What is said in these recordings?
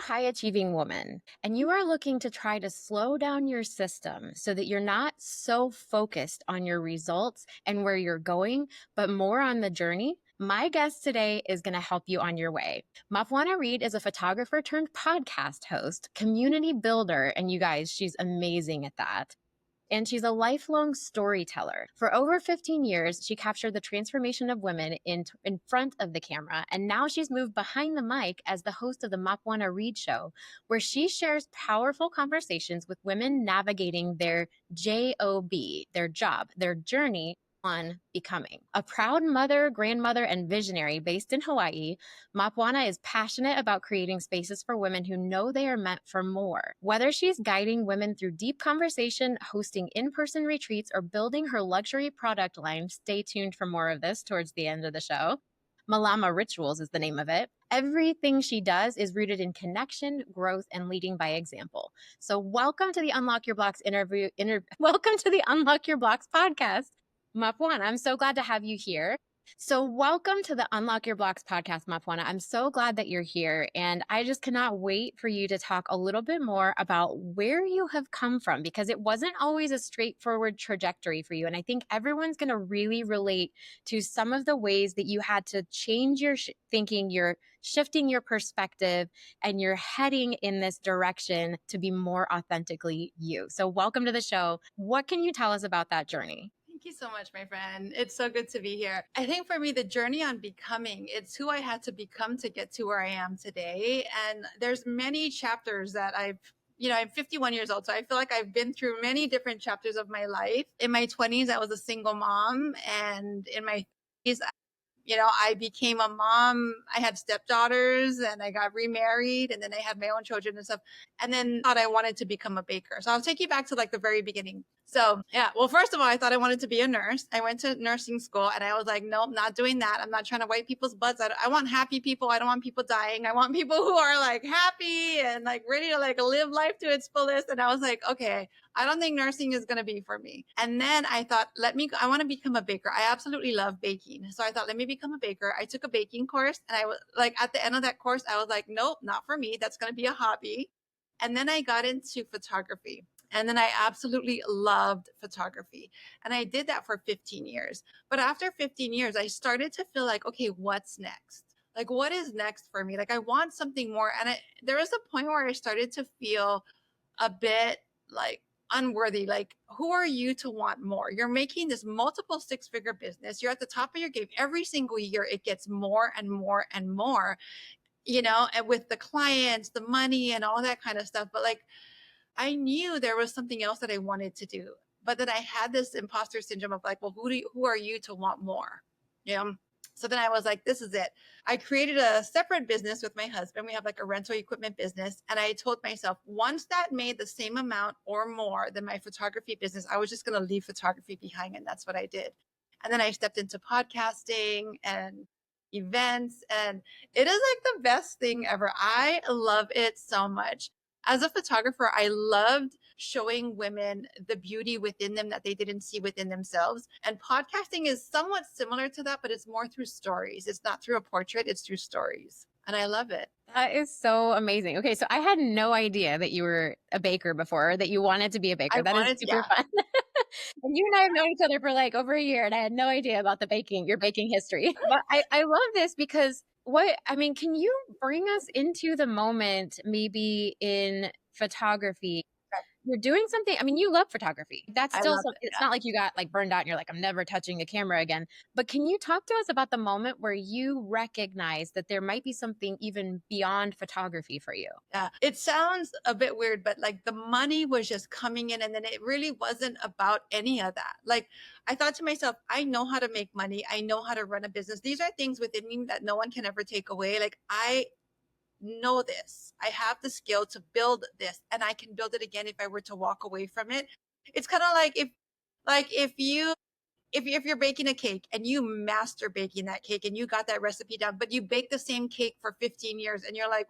high achieving woman and you are looking to try to slow down your system so that you're not so focused on your results and where you're going, but more on the journey, my guest today is going to help you on your way. Mapuana Reed is a photographer turned podcast host, community builder, and you guys, she's amazing at that. And she's a lifelong storyteller. For over 15 years, she captured the transformation of women in front of the camera. And now she's moved behind the mic as the host of the Mapuana Reed Show, where she shares powerful conversations with women navigating their job, their job, their journey on becoming. A proud mother, grandmother, and visionary based in Hawaii, Mapuana is passionate about creating spaces for women who know they are meant for more. Whether she's guiding women through deep conversation, hosting in-person retreats, or building her luxury product line, stay tuned for more of this towards the end of the show. Malama Rituals is the name of it. Everything she does is rooted in connection, growth, and leading by example. So welcome to the Unlock Your Blocks welcome to the Unlock Your Blocks podcast. Mapuana, I'm so glad to have you here. So welcome to the Unlock Your Blocks podcast, Mapuana. I'm so glad that you're here. And I just cannot wait for you to talk a little bit more about where you have come from, because it wasn't always a straightforward trajectory for you. And I think everyone's going to really relate to some of the ways that you had to change your thinking, you're shifting your perspective, and you're heading in this direction to be more authentically you. So welcome to the show. What can you tell us about that journey? Thank you so much, my friend. It's so good to be here. I think for me, the journey on becoming, it's who I had to become to get to where I am today. And there's many chapters that I'm 51 years old. So I feel like I've been through many different chapters of my life. In my 20s, I was a single mom. And in my 30s, I became a mom. I had stepdaughters and I got remarried and then I had my own children and stuff. And then thought I wanted to become a baker. So I'll take you back to like the very beginning. So yeah, well, first of all, I thought I wanted to be a nurse. I went to nursing school and I was like, nope, not doing that. I'm not trying to wipe people's butts. I want happy people. I don't want people dying. I want people who are like happy and like ready to like live life to its fullest. And I was like, okay, I don't think nursing is going to be for me. And then I thought, I want to become a baker. I absolutely love baking. So I thought, let me become a baker. I took a baking course and I was like, at the end of that course, I was like, nope, not for me. That's going to be a hobby. And then I got into photography. And then I absolutely loved photography. And I did that for 15 years. But after 15 years, I started to feel like, okay, what's next? Like, what is next for me? Like, I want something more. And there was a point where I started to feel a bit like unworthy. Like, who are you to want more? You're making this multiple six-figure business. You're at the top of your game. Every single year, it gets more and more and more, and with the clients, the money and all that kind of stuff. But like, I knew there was something else that I wanted to do, but then I had this imposter syndrome of like, well, who are you to want more? So then I was like, this is it. I created a separate business with my husband. We have like a rental equipment business. And I told myself, once that made the same amount or more than my photography business, I was just going to leave photography behind. And that's what I did. And then I stepped into podcasting and events. And it is like the best thing ever. I love it so much. As a photographer, I loved showing women the beauty within them that they didn't see within themselves. And podcasting is somewhat similar to that, but it's more through stories. It's not through a portrait, it's through stories. And I love it. That is so amazing. Okay, so I had no idea that you were a baker before, that you wanted to be a baker. That is super fun. And you and I have known each other for like over a year, and I had no idea about your baking history. But I love this because can you bring us into the moment maybe in photography? You're doing something. I mean, you love photography. That's still something. It's not like you got like burned out and you're like, I'm never touching a camera again. But can you talk to us about the moment where you recognize that there might be something even beyond photography for you? Yeah, it sounds a bit weird, but like the money was just coming in and then it really wasn't about any of that. Like I thought to myself, I know how to make money. I know how to run a business. These are things within me that no one can ever take away. Like I know this. I have the skill to build this and I can build it again if I were to walk away from it. It's kind of like if you're baking a cake and you master baking that cake and you got that recipe down, but you bake the same cake for 15 years and you're like,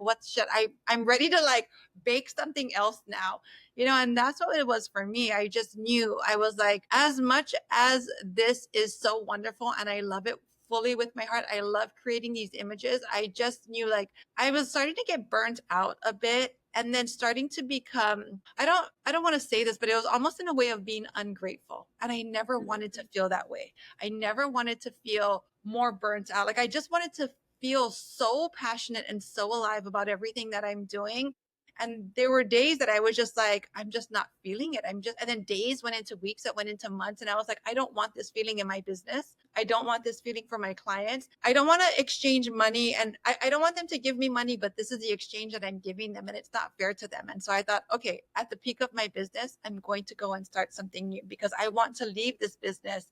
I'm ready to like bake something else now, and that's what it was for me. I just knew, I was like, as much as this is so wonderful and I love it fully with my heart. I love creating these images. I just knew like I was starting to get burnt out a bit and then starting to become I don't want to say this, but it was almost in a way of being ungrateful. And I never wanted to feel that way. I never wanted to feel more burnt out. Like I just wanted to feel so passionate and so alive about everything that I'm doing. And there were days that I was just like, I'm just not feeling it. And then days went into weeks, that went into months. And I was like, I don't want this feeling in my business. I don't want this feeling for my clients. I don't want to exchange money and I don't want them to give me money, but this is the exchange that I'm giving them and it's not fair to them. And so I thought, okay, at the peak of my business, I'm going to go and start something new because I want to leave this business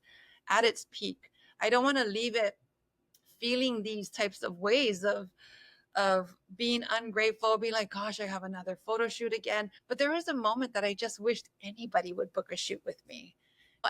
at its peak. I don't want to leave it feeling these types of ways of being ungrateful, being like, gosh, I have another photo shoot again. But there was a moment that I just wished anybody would book a shoot with me.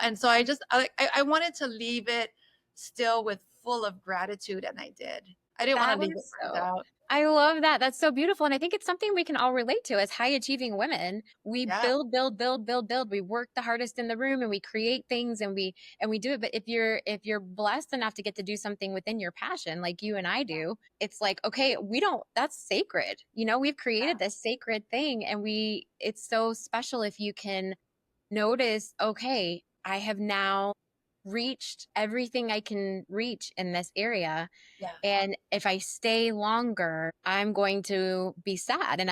And so I wanted to leave it still with full of gratitude. And I did. I didn't want That to leave it is burnt so, out. I love that. That's so beautiful. And I think it's something we can all relate to as high achieving women. We Yeah. build, build, build, build, build. We work the hardest in the room and we create things and we do it. But if you're blessed enough to get to do something within your passion, like you and I do, it's like, okay, we don't, that's sacred. You know, we've created this sacred thing and it's so special if you can notice, okay, I have now reached everything I can reach in this area. Yeah. And if I stay longer, I'm going to be sad and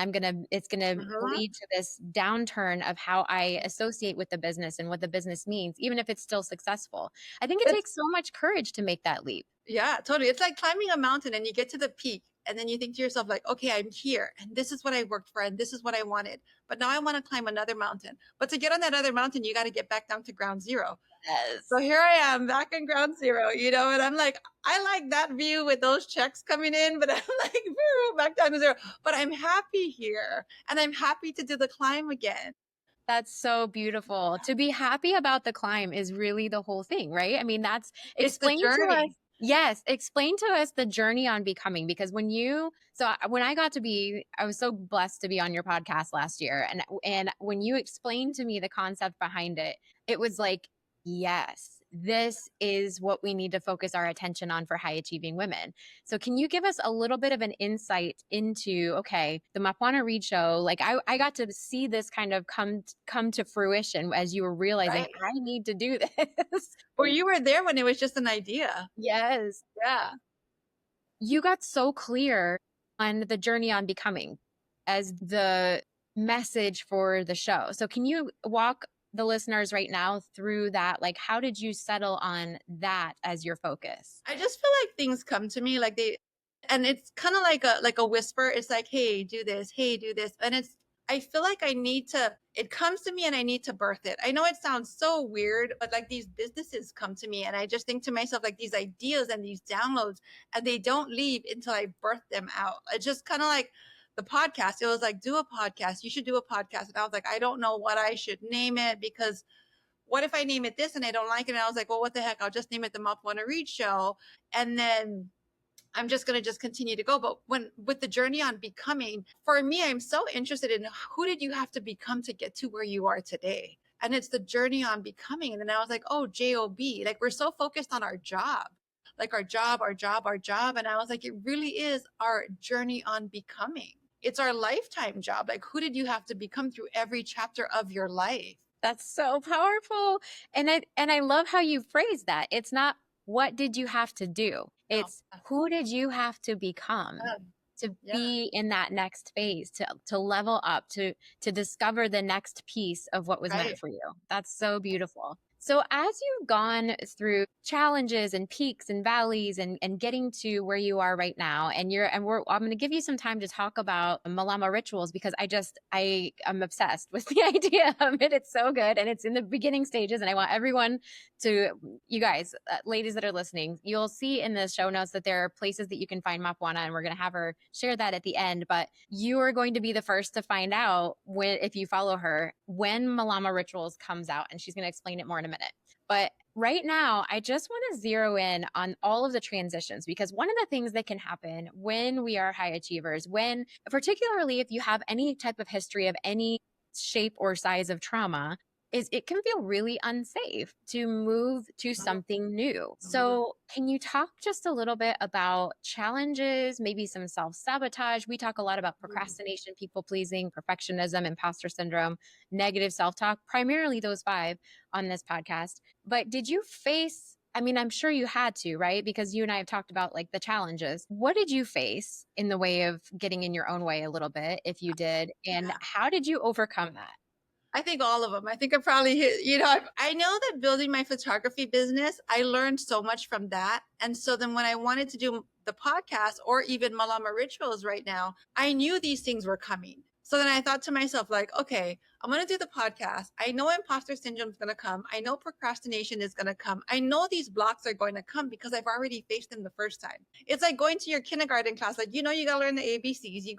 it's going to Mhm. lead to this downturn of how I associate with the business and what the business means, even if it's still successful. I think it It's takes so much courage to make that leap. Yeah, totally. It's like climbing a mountain and you get to the peak and then you think to yourself like, okay, I'm here and this is what I worked for and this is what I wanted. But now I want to climb another mountain. But to get on that other mountain, you got to get back down to ground zero. So Yes. here I am back in ground zero, and I'm like, I like that view with those checks coming in, but I'm like, "Woo, back down to zero. But I'm happy here and I'm happy to do the climb again. That's so beautiful. To be happy about the climb is really the whole thing, right? I mean, It's the explain to us. journey, Yes, explain to us the journey on becoming because when I got to be, I was so blessed to be on your podcast last year. And when you explained to me the concept behind it, it was like, yes, this is what we need to focus our attention on for high achieving women. So can you give us a little bit of an insight into, okay, the Mapuana Reed show, like I got to see this kind of come to fruition as you were realizing right? I need to do this. Or you were there when it was just an idea. Yes. Yeah. You got so clear on the journey on becoming as the message for the show. So can you walk the listeners right now through that? Like, how did you settle on that as your focus? I just feel like things come to me like and it's kind of like a whisper. It's like, hey, do this, hey, do this. And I feel like it comes to me and I need to birth it. I know it sounds so weird, but like these businesses come to me and I just think to myself, like these ideas and these downloads, and they don't leave until I birth them out. It's just kind of like the podcast. It was like, do a podcast. You should do a podcast. And I was like, I don't know what I should name it because what if I name it this and I don't like it? And I was like, well, what the heck? I'll just name it the Mapuana Reed Show. And then I'm just going to just continue to go. But with the journey on becoming, for me, I'm so interested in who did you have to become to get to where you are today? And it's the journey on becoming. And then I was like, oh, job. Like we're so focused on our job, like our job, our job, our job. And I was like, it really is our journey on becoming. It's our lifetime job. Like who did you have to become through every chapter of your life? That's so powerful. And I love how you phrase that. It's not what did you have to do? No. It's who did you have to become to Yeah. be in that next phase, to level up, to discover the next piece of what was meant Right. for you. That's so beautiful. So as you've gone through challenges and peaks and valleys and getting to where you are right now, I'm going to give you some time to talk about Malama Rituals because I am obsessed with the idea of it. It's so good and it's in the beginning stages and I want everyone you guys, ladies that are listening, you'll see in the show notes that there are places that you can find Mapuana and we're going to have her share that at the end. But you are going to be the first to find out if you follow her, when Malama Rituals comes out, and she's going to explain it more in a minute. But right now, I just want to zero in on all of the transitions because one of the things that can happen when we are high achievers, particularly if you have any type of history of any shape or size of trauma, is it can feel really unsafe to move to something new. Mhm. So, can you talk just a little bit about challenges, maybe some self sabotage? We talk a lot about Mhm. procrastination, people pleasing, perfectionism, imposter syndrome, negative self talk, primarily those five on this podcast. But did you face, I mean, I'm sure you had to, right? Because you and I have talked about like the challenges. What did you face in the way of getting in your own way a little bit, if you did? And Yeah. how did you overcome that? I think all of them. I think I probably hit, I know that building my photography business, I learned so much from that. And so then when I wanted to do the podcast or even Malama Rituals right now, I knew these things were coming. So then I thought to myself, like, okay, I'm going to do the podcast. I know imposter syndrome is going to come. I know procrastination is going to come. I know these blocks are going to come because I've already faced them the first time. It's like going to your kindergarten class. Like, you got to learn the ABCs. You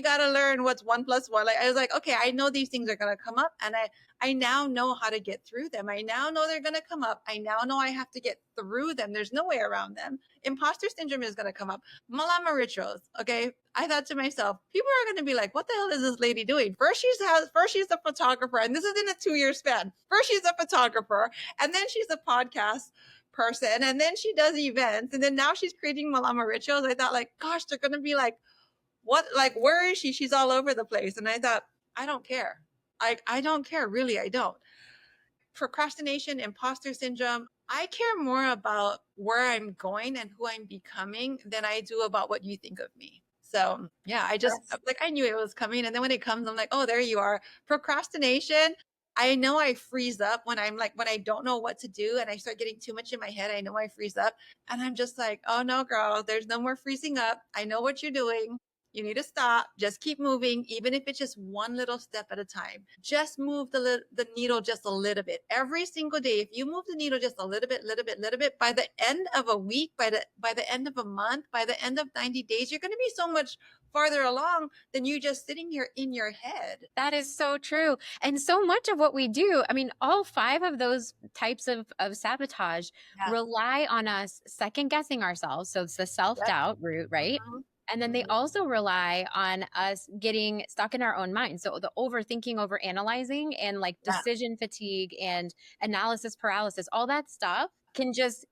got to learn what's 1 plus 1. Like, I was like, okay, I know these things are going to come up, and I now know how to get through them. I now know they're going to come up. I now know I have to get through them. There's no way around them. Imposter syndrome is going to come up. Malama Rituals. Okay. I thought to myself, people are going to be like, what the hell is this lady doing? First she's a photographer, and this is in a 2 year span. First she's a photographer, and then she's a podcast person, and then she does events, and then now she's creating Malama Rituals. I thought, like, gosh, they're going to be like, what, like, where is she? She's all over the place. And I thought, I don't care. I don't care. Really, I don't. Procrastination, imposter syndrome. I care more about where I'm going and who I'm becoming than I do about what you think of me. So yeah, I just That's like, I knew it was coming. And then when it comes, I'm like, oh, there you are. Procrastination. I know I freeze up when I'm like, when I don't know what to do and I start getting too much in my head. I know I freeze up and I'm just like, oh no, girl, there's no more freezing up. I know what you're doing. You need to stop. Just keep moving, even if it's just one little step at a time. Just move the needle just a little bit every single day. If you move the needle just a little bit, by the end of a week, by the end of a month, by the end of 90 days, you're going to be so much farther along than you just sitting here in your head. that is so true. And so much of what we do, I mean, all five of those types of sabotage Yeah. rely on us second guessing ourselves. So it's the self Yep. doubt route, right? Mhm. And then they Mhm. also rely on us getting stuck in our own mind. So the overthinking, over analyzing, and like Yeah. decision fatigue and analysis paralysis, all that stuff can just,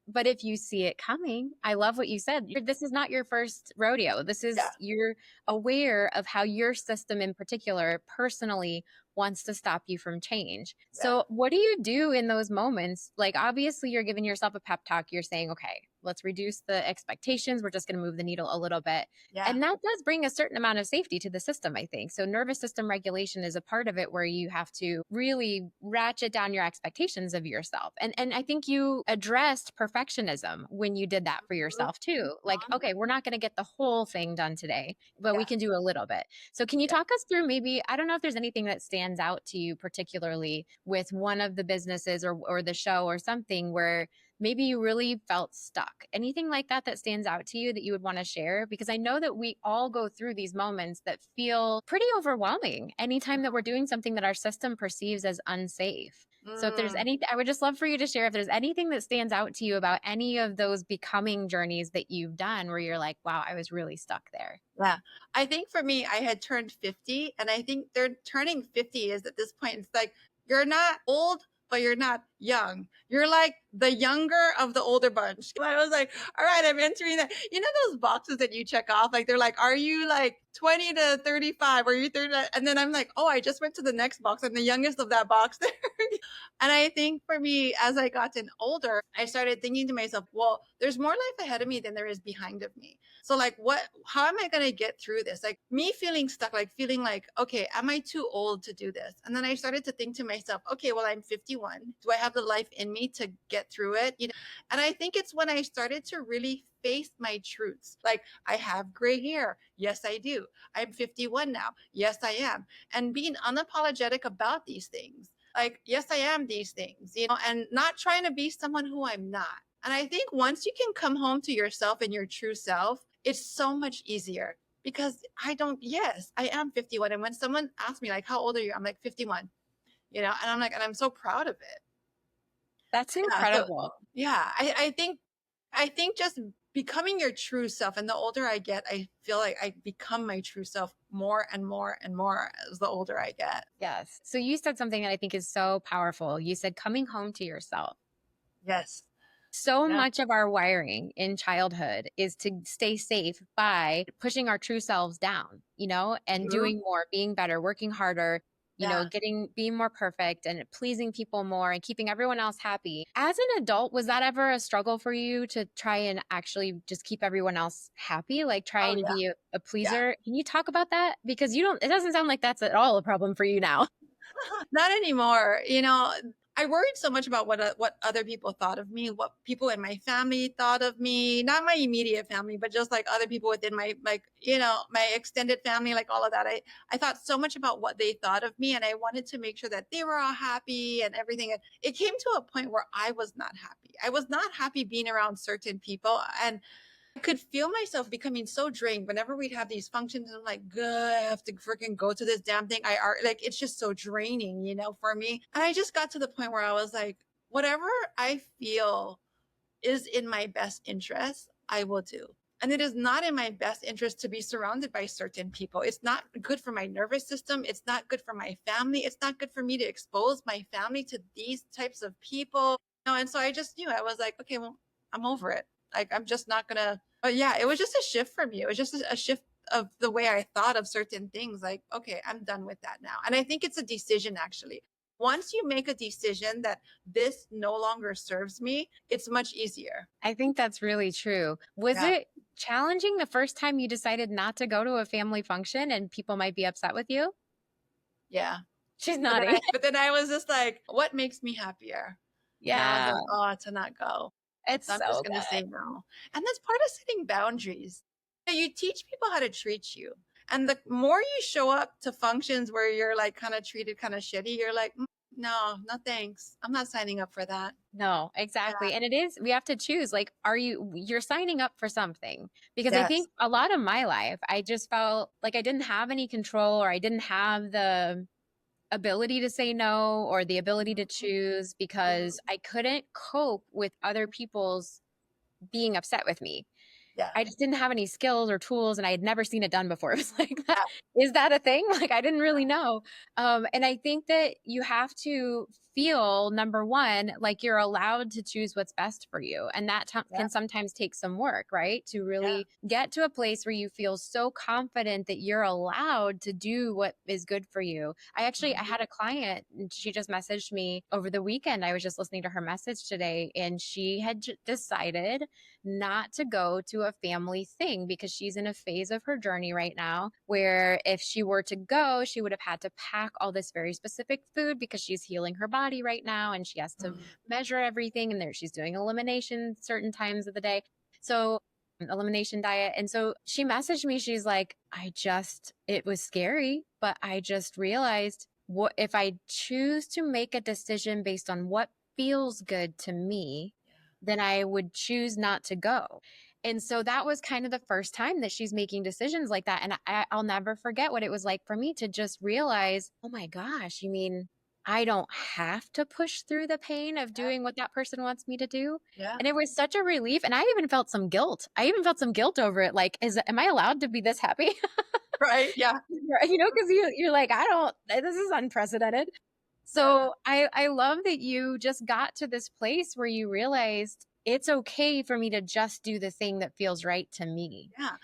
but if you see it coming, I love what you said. This is not your first rodeo. This Yeah. is, you're aware of how your system in particular personally wants to stop you from change. Yeah. So, what do you do in those moments? Like, obviously, you're giving yourself a pep talk. You're saying, okay, let's reduce the expectations. We're just going to move the needle a little bit. Yeah. And that does bring a certain amount of safety to the system, I think. So, nervous system regulation is a part of it where you have to really ratchet down your expectations of yourself. And I think you addressed perfectionism when you did that for Mhm. yourself too. Like, Mhm. okay, we're not going to get the whole thing done today, but we Yeah. can do a little bit. So, can you Yeah. talk us through maybe, I don't know if there's anything that stands out to you particularly with one of the businesses or the show or something where maybe you really felt stuck? Anything like that that stands out to you that you would want to share? Because I know that we all go through these moments that feel pretty overwhelming anytime that we're doing something that our system perceives as unsafe. So if there's Mm. any, I would just love for you to share if there's anything that stands out to you about any of those becoming journeys that you've done where you're like, wow, I was really stuck there. Yeah. I think for me, I had turned 50, and I think they're turning 50 is at this point, it's like you're not old, but you're not young. You're like the younger of the older bunch. I was like, all right, I'm entering that. You know those boxes that you check off? Like they're like, are you like 20 to 35? Are you 30? And then I'm like, oh, I just went to the next box. I'm the youngest of that box there. And I think for me, as I gotten older, I started thinking to myself, well, there's more life ahead of me than there is behind of me. So like how am I going to get through this? Like me feeling stuck, like feeling like, okay, am I too old to do this? And then I started to think to myself, okay, well, I'm 51. Do I have the life in me to get through it? And I think it's when I started to really face my truths. Like I have gray hair. Yes, I do. I'm 51 now. Yes, I am. And being unapologetic about these things. Like, yes, I am these things, and not trying to be someone who I'm not. And I think once you can come home to yourself and your true self, it's so much easier because yes, I am 51. And when someone asks me, like, how old are you? I'm like, 51, and I'm like, and I'm so proud of it. That's Yeah. So, incredible. yeah, I think just becoming your true self. And the older I get, I feel like I become my true self more and more and more as the older I get. Yes. So you said something that I think is so powerful. You said coming home to yourself. Yes. So Yeah. much of our wiring in childhood is to stay safe by pushing our true selves down, and True. doing more, being better, working harder, Yeah. being more perfect and pleasing people more and keeping everyone else happy. As an adult, was that ever a struggle for you to try and actually just keep everyone else happy? Like try Oh and yeah. be a Yeah. pleaser? Can you talk about that? Because it doesn't sound like that's at all a problem for you now. Not anymore. I worried so much about what other people thought of me, what people in my family thought of me, not my immediate family, but just like other people within my my extended family, like all of that. I thought so much about what they thought of me, and I wanted to make sure that they were all happy and everything. And it came to a point where I was not happy. I was not happy being around certain people, and I could feel myself becoming so drained whenever we'd have these functions. And I'm like, good, I have to freaking go to this damn thing. I are like, it's just so draining, for me. And I just got to the point where I was like, whatever I feel is in my best interest, I will do. And it is not in my best interest to be surrounded by certain people. It's not good for my nervous system. It's not good for my family. It's not good for me to expose my family to these types of people. And so I just knew, I was like, okay, well, I'm over it. Like, I'm just not gonna. But yeah, it was just a shift for me. It was just a shift of the way I thought of certain things. Like, okay, I'm done with that now. And I think it's a decision, actually. Once you make a decision that this no longer serves me, it's much easier. I think that's really true. Was Yeah. it challenging the first time you decided not to go to a family function and people might be upset with you? Yeah. She's But then nodding. I was just like, what makes me happier? And I was Yeah, like, oh, to not go. it's So I'm just so gonna good. say no. And that's part of setting boundaries. You teach people how to treat you. And the more you show up to functions where you're like kind of treated kind of shitty, you're like, no, no thanks. I'm not signing up for that. No, Yeah. exactly. And it is, we have to choose like, you're signing up for something? Because I Yes. think a lot of my life, I just felt like I didn't have any control or I didn't have the ability to say no or the ability to Mhm. choose because I couldn't cope with other people's being upset with me. Yeah. I just didn't have any skills or tools and I had never seen it done before. It was like that. Yeah. Is that a thing? Like I didn't really know. And I think that you have to feel number one, like you're allowed to choose what's best for you. And that Yeah. can sometimes take some work, right? To Yeah. really get to a place where you feel so confident that you're allowed to do what is good for you. I Mhm. had a client and she just messaged me over the weekend. I was just listening to her message today and she had decided not to go to a family thing because she's in a phase of her journey right now where if she were to go, she would have had to pack all this very specific food because she's healing her body right now and she has to Mhm. measure everything and there she's doing elimination certain times of the day. So elimination diet. And so she messaged me, she's like, it was scary, but I just realized what if I choose to make a decision based on what feels good to me, then I would choose not to go. And so that was kind of the first time that she's making decisions like that. And I'll never forget what it was like for me to just realize, oh my gosh, you mean I don't have to push through the pain of Yeah. doing what that person wants me to do? Yeah. And it was such a relief. And I even felt some guilt. I even felt some guilt over it. Like, am I allowed to be this happy? Right. Yeah. Because you're like, this is unprecedented. Yeah. So I love that you just got to this place where you realized it's okay for me to just do the thing that feels right to me. Yeah.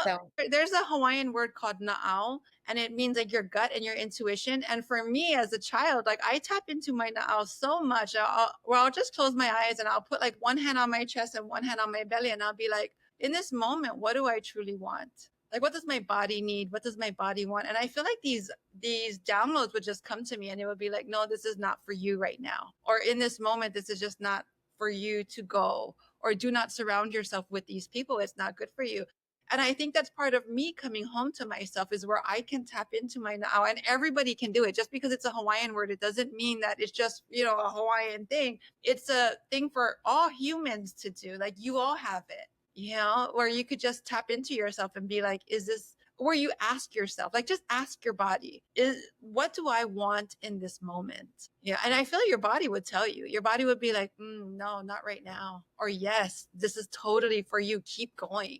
So There's a Hawaiian word called na'au, and it means like your gut and your intuition. And for me as a child, like I tap into my na'au so much. I'll just close my eyes and I'll put like one hand on my chest and one hand on my belly. And I'll be like, in this moment, what do I truly want? Like, what does my body need? What does my body want? And I feel like these downloads would just come to me and it would be like, no, this is not for you right now. Or in this moment, this is just not for you to go, or do not surround yourself with these people. It's not good for you. And I think that's part of me coming home to myself is where I can tap into my now. And everybody can do it. Just because it's a Hawaiian word, it doesn't mean that it's just, a Hawaiian thing. It's a thing for all humans to do. Like you all have it, where you could just tap into yourself and be like, is this where you ask yourself, like just ask your body, what do I want in this moment? Yeah. And I feel like your body would tell you, your body would be like, no, not right now. Or yes, this is totally for you. Keep going.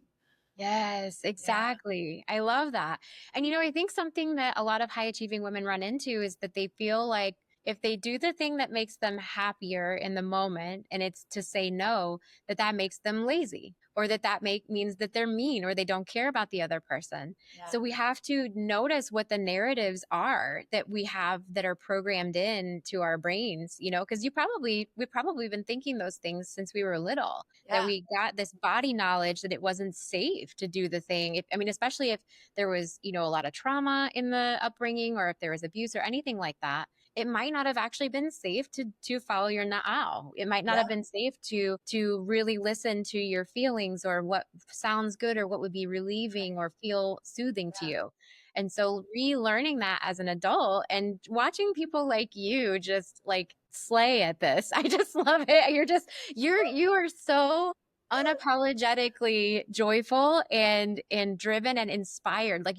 Yes, Yeah. exactly. I love that. And I think something that a lot of high achieving women run into is that they feel like if they do the thing that makes them happier in the moment and it's to say no, that makes them lazy or that means that they're mean or they don't care about the other person. Yeah. So we have to notice what the narratives are that we have that are programmed in to our brains, because we've probably been thinking those things since we were little, that Yeah. we got this body knowledge that it wasn't safe to do the thing. I mean, especially if there was, a lot of trauma in the upbringing or if there was abuse or anything like that, it might not have actually been safe to follow your na'au. It might not Yeah. have been safe to really listen to your feelings or what sounds good or what would be relieving Right. or feel soothing to Yeah. you. And so relearning that as an adult and watching people like you just like slay at this. I just love it. You are so unapologetically joyful and driven and inspired. Like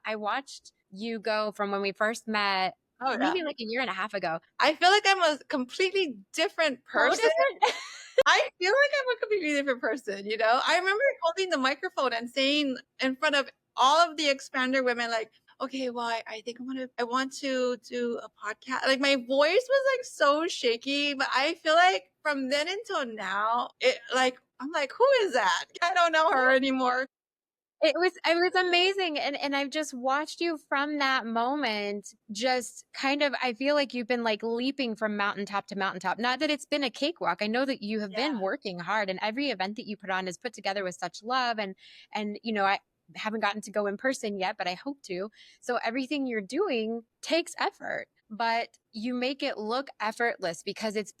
I watched you go from when we first met Oh yeah. maybe like a year and a half ago. I feel like I'm a completely different So person. different. I feel like I'm a completely different person, you know? I remember holding the microphone and saying in front of all of the expander women, like, okay, well, I think I want to do a podcast. Like my voice was like so shaky, but I feel like from then until now, I'm like, who is that? I don't know her anymore. It was amazing. And I've just watched you from that moment, just kind of I feel like you've been like leaping from mountaintop to mountaintop. Not that it's been a cakewalk. I know that you have Yeah. been working hard and every event that you put on is put together with such love and I haven't gotten to go in person yet, but I hope to. So everything you're doing takes effort, but you make it look effortless because it's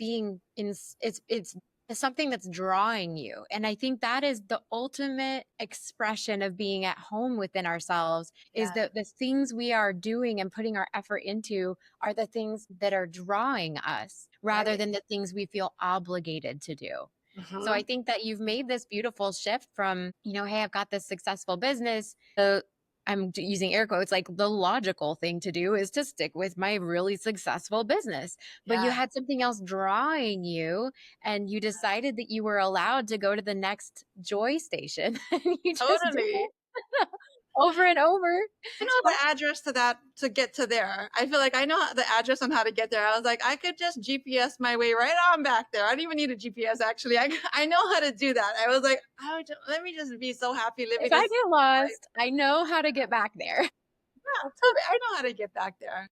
something that's drawing you. And I think that is the ultimate expression of being at home within ourselves is Yeah. that the things we are doing and putting our effort into are the things that are drawing us rather Right. than the things we feel obligated to do. So I Hmm. think that you've made this beautiful shift from, hey, I've got this successful business. I'm using air quotes, like the logical thing to do is to stick with my really successful business. But you Yeah. had something else drawing you and you decided that you were allowed to go to the next joy station and you just did Totally. it over and over. I know the address to that to get to there. I feel like I know the address on how to get there. I was like, I could just GPS my way right on back there. I don't even need a GPS actually. I know how to do that. I was like, let me just be so happy If living I this get life. lost, I know how to get back there. Yeah, totally. I know how to get back there.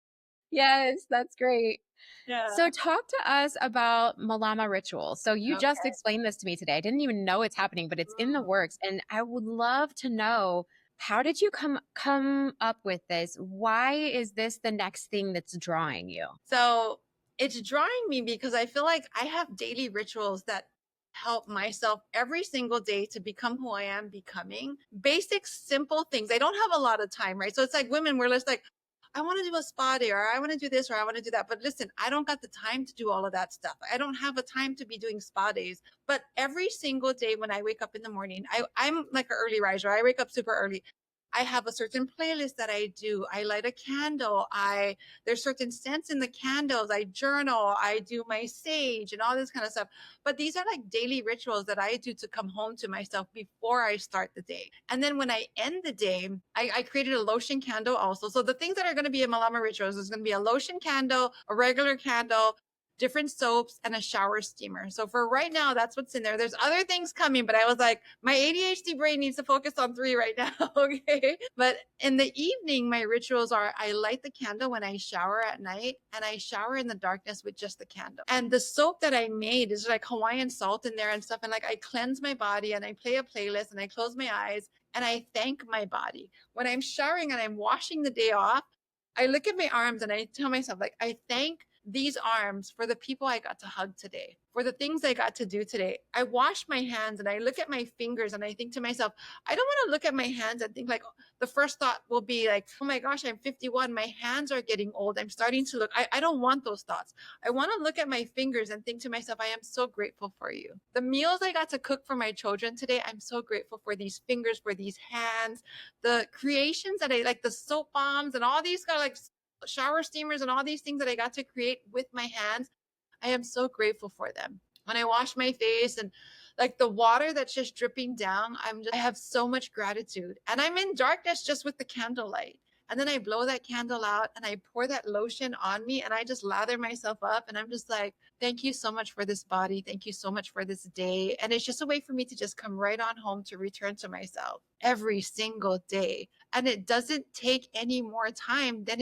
Yes, that's great. Yeah. So talk to us about Malama Rituals. So you just Okay. explained this to me today. I didn't even know it's happening, but it's in the Mm. works. And I would love to know, how did you come up with this? Why is this the next thing that's drawing you? So it's drawing me because I feel like I have daily rituals that help myself every single day to become who I am becoming. Basic, simple things. I don't have a lot of time, right? So it's like women, we're just like, I want to do a spa day or I want to do this or I want to do that. But listen, I don't got the time to do all of that stuff. I don't have a time to be doing spa days. But every single day when I wake up in the morning, I'm like an early riser. I wake up super early. I have a certain playlist that I do. I light a candle. There's certain scents in the candles. I journal. I do my sage and all this kind of stuff. But these are like daily rituals that I do to come home to myself before I start the day. And then when I end the day, I created a lotion candle also. So the things that are going to be in Malama Rituals is going to be a lotion candle, a regular candle, different soaps, and a shower steamer. So for right now, that's what's in there. There's other things coming, but I was like, my ADHD brain needs to focus on three right now. Okay. But in the evening, my rituals are I light the candle when I shower at night and I shower in the darkness with just the candle. And the soap that I made is like Hawaiian salt in there and stuff. And like I cleanse my body and I play a playlist and I close my eyes and I thank my body. When I'm showering and I'm washing the day off, I look at my arms and I tell myself, like, I thank these arms for the people I got to hug today, for the things I got to do today. I wash my hands and I look at my fingers and I think to myself, I don't want to look at my hands and think like the first thought will be like, oh my gosh, I'm 51. My hands are getting old. I'm starting to look, I don't want those thoughts. I want to look at my fingers and think to myself, I am so grateful for you. The meals I got to cook for my children today, I'm so grateful for these fingers, for these hands, the creations that I like, the soap bombs and all these kind of like shower steamers and all these things that I got to create with my hands. I am so grateful for them. When I wash my face and Like the water that's just dripping down, I have so much gratitude. And I'm in darkness just with the candlelight. And then I blow that candle out and I pour that lotion on me and I just lather myself up. And I'm just like, thank you so much for this body. Thank you so much for this day. And it's just a way for me to just come right on home to return to myself every single day. And it doesn't take any more time than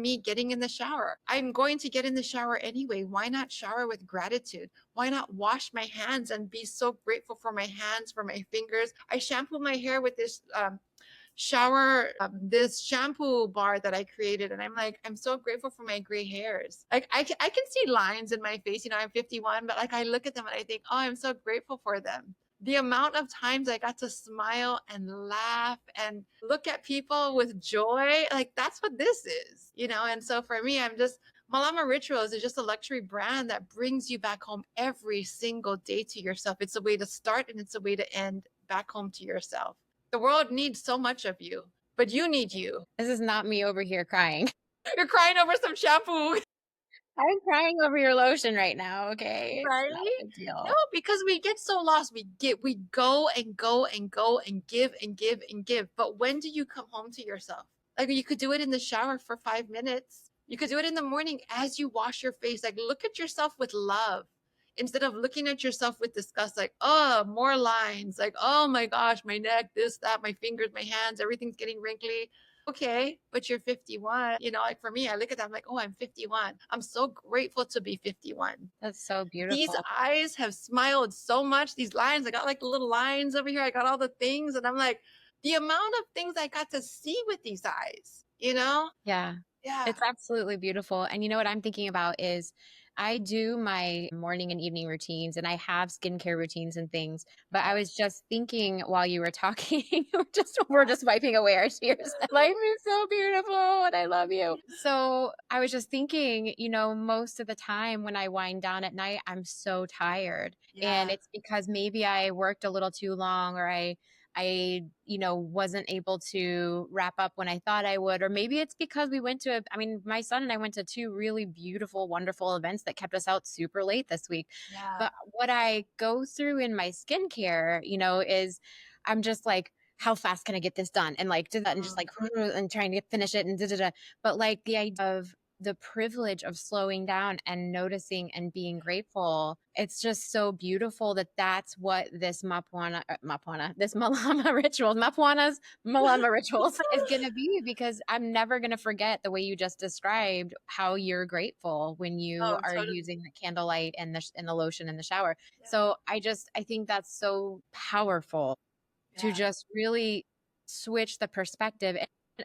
me getting in the shower. I'm going to get in the shower anyway. Why not shower with gratitude? Why not wash my hands and be so grateful for my hands, for my fingers? I shampoo my hair with this shampoo bar that I created. And I'm like, I'm so grateful for my gray hairs. Like I can see lines in my face. You know, I'm 51, but like I look at them and I think, oh, I'm so grateful for them. The amount of times I got to smile and laugh and look at people with joy, like that's what this is, you know? And so for me, Malama Rituals is just a luxury brand that brings you back home every single day to yourself. It's a way to start and it's a way to end back home to yourself. The world needs so much of you, but you need you. This is not me over here crying. You're crying over some shampoo, I'm crying over your lotion right now, okay? It's not a right? big No, deal. because we get so lost. We go and go and go and give and give and give. But when do you come home to yourself? Like you could do it in the shower for 5 minutes. You could do it in the morning as you wash your face. Like look at yourself with love instead of looking at yourself with disgust. Like, oh, more lines. Like, oh my gosh, my neck, this, that, my fingers, my hands, everything's getting wrinkly. Okay, but you're 51. You know, like for me, I look at that, I'm like, oh, I'm 51. I'm so grateful to be 51. That's so These beautiful. eyes have smiled so much. These lines, I got like the little lines over here. I got all the things. And I'm like, the amount of things I got to see with these eyes, you know? Yeah. Yeah. It's absolutely beautiful. And you know what I'm thinking about is I do my morning and evening routines and I have skincare routines and things. But I was just thinking while you were talking, we're just wiping away our tears. Life is so beautiful and I love you. So I was just thinking, most of the time when I wind down at night, I'm so tired. And Yeah. it's because maybe I worked a little too long or I wasn't able to wrap up when I thought I would. Or maybe it's because my son and I went to two really beautiful, wonderful events that kept us out super late this week. Yeah. But what I go through in my skincare, is I'm just like, how fast can I get this done? And like, did that and just Mhm. like, and trying to finish it and da da da. But like the idea of the privilege of slowing down and noticing and being grateful. It's just so beautiful that that's what this this Malama rituals, Malama rituals is going to be, because I'm never going to forget the way you just described how you're grateful when you Oh, are totally. using the candlelight and the lotion in the shower. Yeah. So I think that's so powerful to Yeah. just really switch the perspective.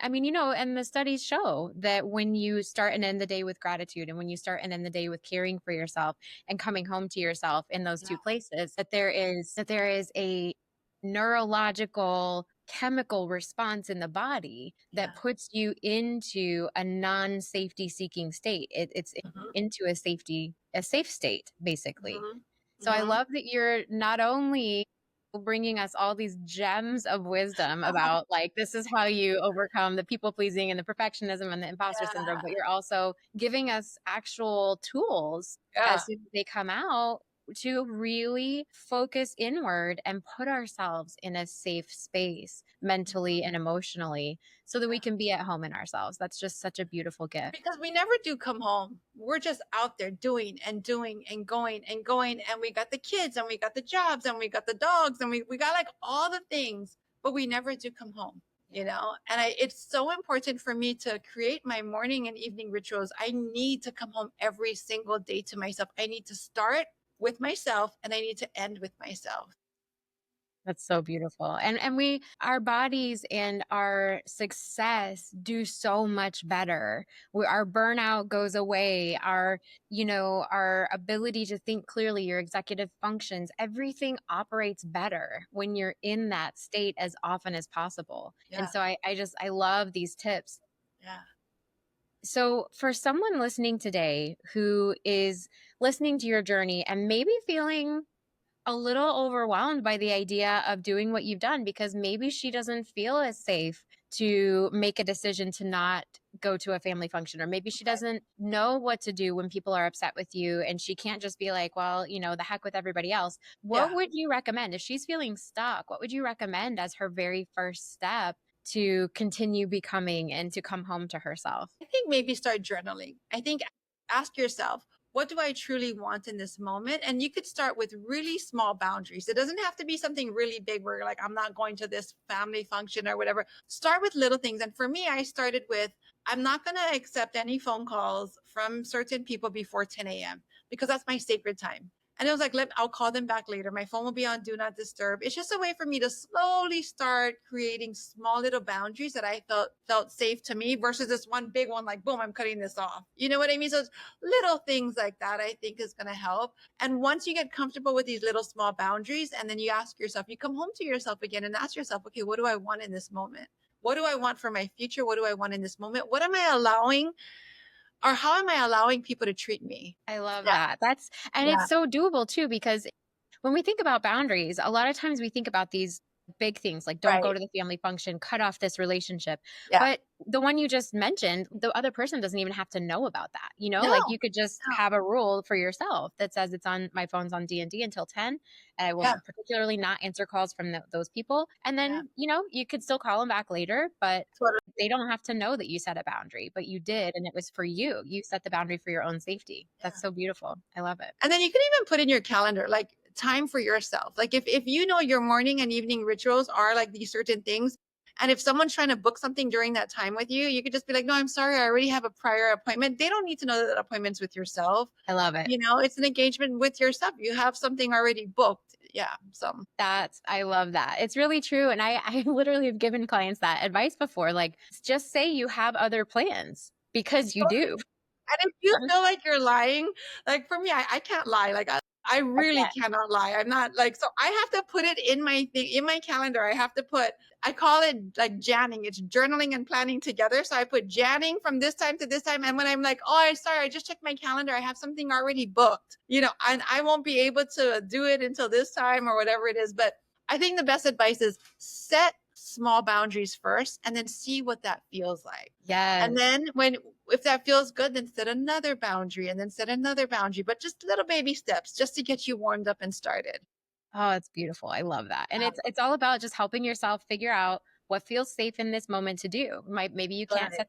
And the studies show that when you start and end the day with gratitude and when you start and end the day with caring for yourself and coming home to yourself in those Yeah. two places, that there is a neurological chemical response in the body Yeah. that puts you into a non-safety seeking state. It's Mhm. into a safe state, basically. Mhm. So I Mhm. love that you're not only bringing us all these gems of wisdom about like this is how you overcome the people pleasing and the perfectionism and the imposter syndrome, but Yeah. you're also giving us actual tools Yeah. as soon as they come out to really focus inward and put ourselves in a safe space mentally and emotionally so that we Yeah. can be at home in ourselves. That's just such a beautiful gift. Because we never do come home. We're just out there doing and doing and going and going. And we got the kids and we got the jobs and we got the dogs and we got like all the things, but we never do come home, you know? And it's so important for me to create my morning and evening rituals. I need to come home every single day to myself. I need to start with myself and I need to end with myself. That's so beautiful. And our bodies and our success do so much better. Our burnout goes away. Our ability to think clearly, your executive functions, everything operates better when you're in that state as often as possible. And Yeah. so I love these tips. Yeah. So for someone listening today who is listening to your journey and maybe feeling a little overwhelmed by the idea of doing what you've done, because maybe she doesn't feel as safe to make a decision to not go to a family function, or maybe she Okay. doesn't know what to do when people are upset with you and she can't just be like, well, the heck with everybody else. What Yeah. would you recommend if she's feeling stuck? What would you recommend as her very first step to continue becoming and to come home to herself? I think maybe start journaling. I think ask yourself, what do I truly want in this moment? And you could start with really small boundaries. It doesn't have to be something really big where you're like, I'm not going to this family function or whatever. Start with little things. And for me, I started with, I'm not going to accept any phone calls from certain people before 10 a.m. because that's my sacred time. And it was like, I'll call them back later. My phone will be on do not disturb. It's just a way for me to slowly start creating small little boundaries that I felt safe to me versus this one big one, like boom, I'm cutting this off. You know what I mean? So it's little things like that I think is gonna help. And once you get comfortable with these little small boundaries, and then you ask yourself, you come home to yourself again and ask yourself, okay, what do I want in this moment? What do I want for my future? What do I want in this moment? What am I allowing, or how am I allowing people to treat me? I love Yeah. that. And Yeah. it's so doable too, because when we think about boundaries, a lot of times we think about these big things like don't go Right. to the family function, cut off this relationship. Yeah. But the one you just mentioned, the other person doesn't even have to know about that. No. Like you could just No. have a rule for yourself that says it's on my phone's on D&D until 10, and I will Yeah. particularly not answer calls from those people. And Yeah. then, you could still call them back later, but Totally. they don't have to know that you set a boundary, but you did. And it was for you. You set the boundary for your own safety. That's Yeah. so beautiful. I love it. And then you can even put in your calendar like time for yourself. Like if you know your morning and evening rituals are like these certain things, and if someone's trying to book something during that time with you, you could just be like, "No, I'm sorry, I already have a prior appointment." They don't need to know that that appointment's with yourself. I love it. It's an engagement with yourself. You have something already booked. Yeah. So I love that. It's really true. And I literally have given clients that advice before. Like, just say you have other plans because you do. and if you feel like you're lying, like for me, I can't lie. Like I I really can't. cannot lie. I'm not like, so I have to put it in my thing, in my calendar. I have to put, I call it like janning. It's journaling and planning together. So I put janning from this time to this time. And when I'm like, oh, I sorry, I just checked my calendar. I have something already booked, and I won't be able to do it until this time or whatever it is. But I think the best advice is set small boundaries first and then see what that feels like. And Yes. then if that feels good, then set another boundary and then set another boundary, but just little baby steps just to get you warmed up and started. Oh, it's beautiful. I love that. And Yeah, it's all about just helping yourself figure out what feels safe in this moment to do. Maybe you can't totally. set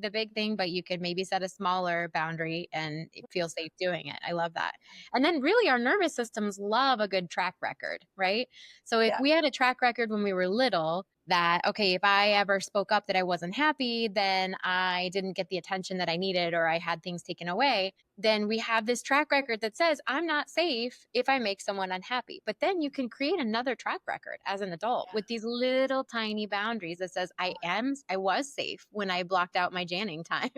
the big thing, but you could maybe set a smaller boundary and it feels safe doing it. I love that. And then really our nervous systems love a good track record, right? So if Yeah, we had a track record when we were little that, okay, if I ever spoke up that I wasn't happy, then I didn't get the attention that I needed or I had things taken away, then we have this track record that says I'm not safe if I make someone unhappy. But then you can create another track record as an adult yeah. with these little tiny boundaries that says I was safe when I blocked out my Janning time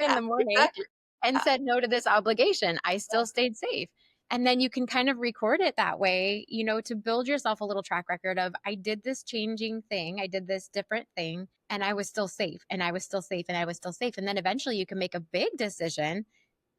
in Yeah, the morning exactly. and Yeah, said no to this obligation. I yeah, still stayed safe. And then you can kind of record it that way, to build yourself a little track record of I did this changing thing, I did this different thing, and I was still safe, and I was still safe, and I was still safe. And then eventually you can make a big decision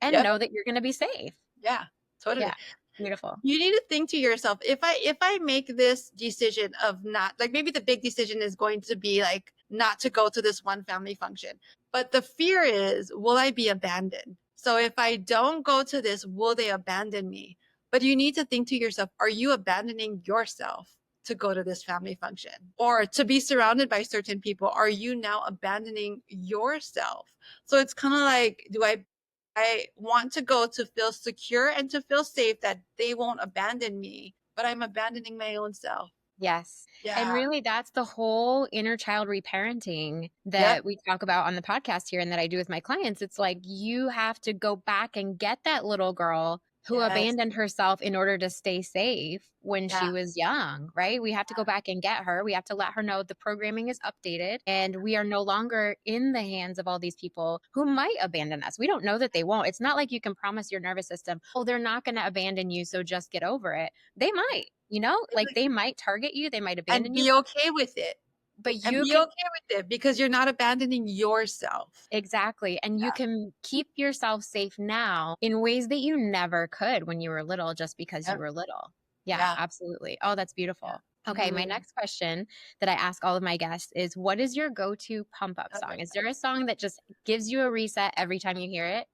and yep, know that you're going to be safe. yeah, Yeah. totally. Beautiful. You need to think to yourself, if I make this decision of not, like, maybe the big decision is going to be like not to go to this one family function, but the fear is, will I be abandoned? So if I don't go to this, will they abandon me? But you need to think to yourself, are you abandoning yourself to go to this family function or to be surrounded by certain people? Are you now abandoning yourself? So it's kind of like, do I want to go to feel secure and to feel safe that they won't abandon me, but I'm abandoning my own self. Yes. And Yeah. really, that's the whole inner child reparenting Yep. that we talk about on the podcast here and that I do with my clients. It's like you have to go back and get that little girl who Yes. abandoned herself in order to stay safe when Yeah. she was young, right? We have to go back and get her. We have to let her know the programming is updated and we are no longer in the hands of all these people who might abandon us. We don't know that they won't. It's not like you can promise your nervous system, oh, they're not going to abandon you, so just get over it. They might, like they might target you, they might And abandon you, be okay with it. but And you be can okay with it because you're not abandoning yourself. exactly. And you Yeah. can keep yourself safe now in ways that you never could when you were little just because you Yep. were little. Yeah, Yeah. absolutely. Oh, that's Yeah. beautiful. Okay, my Mm, next question that I ask all of my guests is what is your go-to pump up song? okay. Is there a song that just gives you a reset every time you hear it?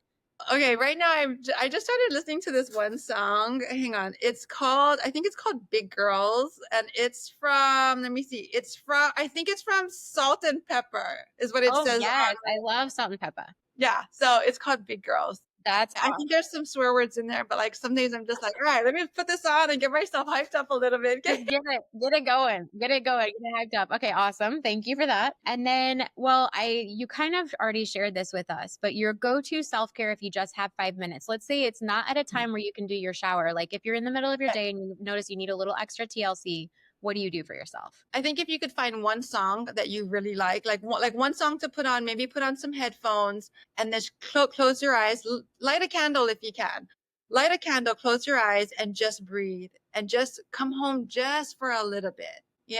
Okay, right now I just started listening to this one song. Hang on. It's called I think it's called Big Girls and it's from let me see. It's from I think it's from Salt and Pepper is what it Oh, says yes, on. I love Salt and Pepper. Yeah, so it's called Big Girls. That's I think there's some swear words in there, but like some days I'm just like, all right, let me put this on and get myself hyped up a little bit. just get it going, get it going, get it hyped up. Okay, awesome. Thank you for that. And then, well, you kind of already shared this with us, but your go-to self-care if you just have 5 minutes. Let's say it's not at a time where you can do your shower. Like if you're in the middle of your day and you notice you need a little extra TLC, what do you do for yourself? I think if you could find one song that you really like one song to put on, maybe put on some headphones and just close your eyes, light a candle if you can. Light a candle, close your eyes and just breathe and just come home just for a little bit.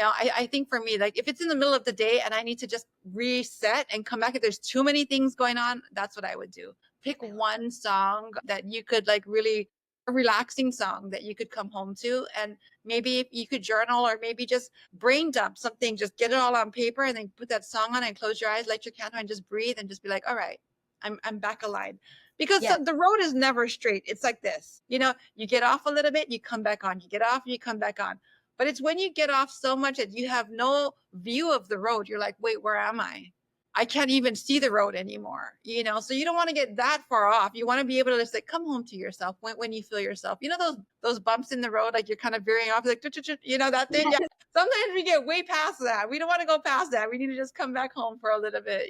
I think for me, like if it's in the middle of the day and I need to just reset and come back, if there's too many things going on, that's what I would do. Pick one song that you could like really a relaxing song that you could come home to and maybe if you could journal or maybe just brain dump something, just get it all on paper and then put that song on and close your eyes, light your candle and just breathe and just be like, all right, I'm back aligned. Because Yes. the road is never straight. It's like this, you get off a little bit, you come back on, you get off, you come back on. But it's when you get off so much that you have no view of the road. You're like, wait, where am I? I can't even see the road anymore. So you don't want to get that far off. You want to be able to just like come home to yourself when you feel yourself. Those bumps in the road, like you're kind of veering off, like that thing. Yeah. Sometimes we get way past that. We don't want to go past that. We need to just come back home for a little bit.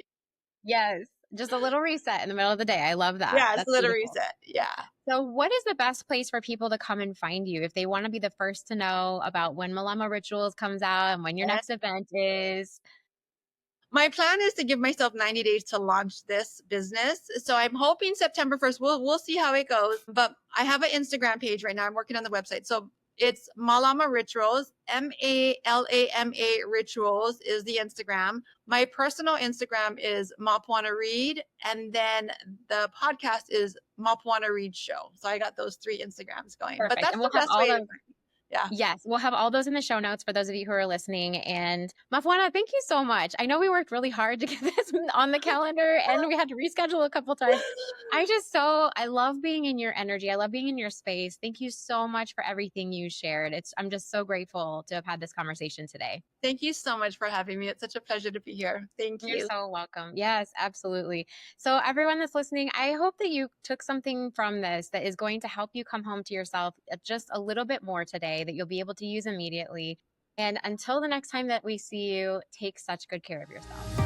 Yes. Just a little reset in the middle of the day. I love that. Yeah, it's That's a little beautiful. reset. Yeah. So, what is the best place for people to come and find you if they want to be the first to know about when Malama Rituals comes out and when your next event is? My plan is to give myself 90 days to launch this business. So I'm hoping September 1st. We'll see how it goes. But I have an Instagram page right now. I'm working on the website. So it's Malama Rituals, Malama Rituals is the Instagram. My personal Instagram is Mapuana Reed. And then the podcast is Mapuana Reed Show. So I got those three Instagrams going. But Perfect. that's And the we'll have best all way to those. find me. Yeah. Yes, we'll have all those in the show notes for those of you who are listening. And Mafuana, thank you so much. I know we worked really hard to get this on the calendar and we had to reschedule a couple times. I love being in your energy. I love being in your space. Thank you so much for everything you shared. I'm just so grateful to have had this conversation today. Thank you so much for having me. It's such a pleasure to be here. Thank You're you. so welcome. Yes, absolutely. So, everyone that's listening, I hope that you took something from this that is going to help you come home to yourself just a little bit more today that you'll be able to use immediately. And until the next time that we see you, take such good care of yourself.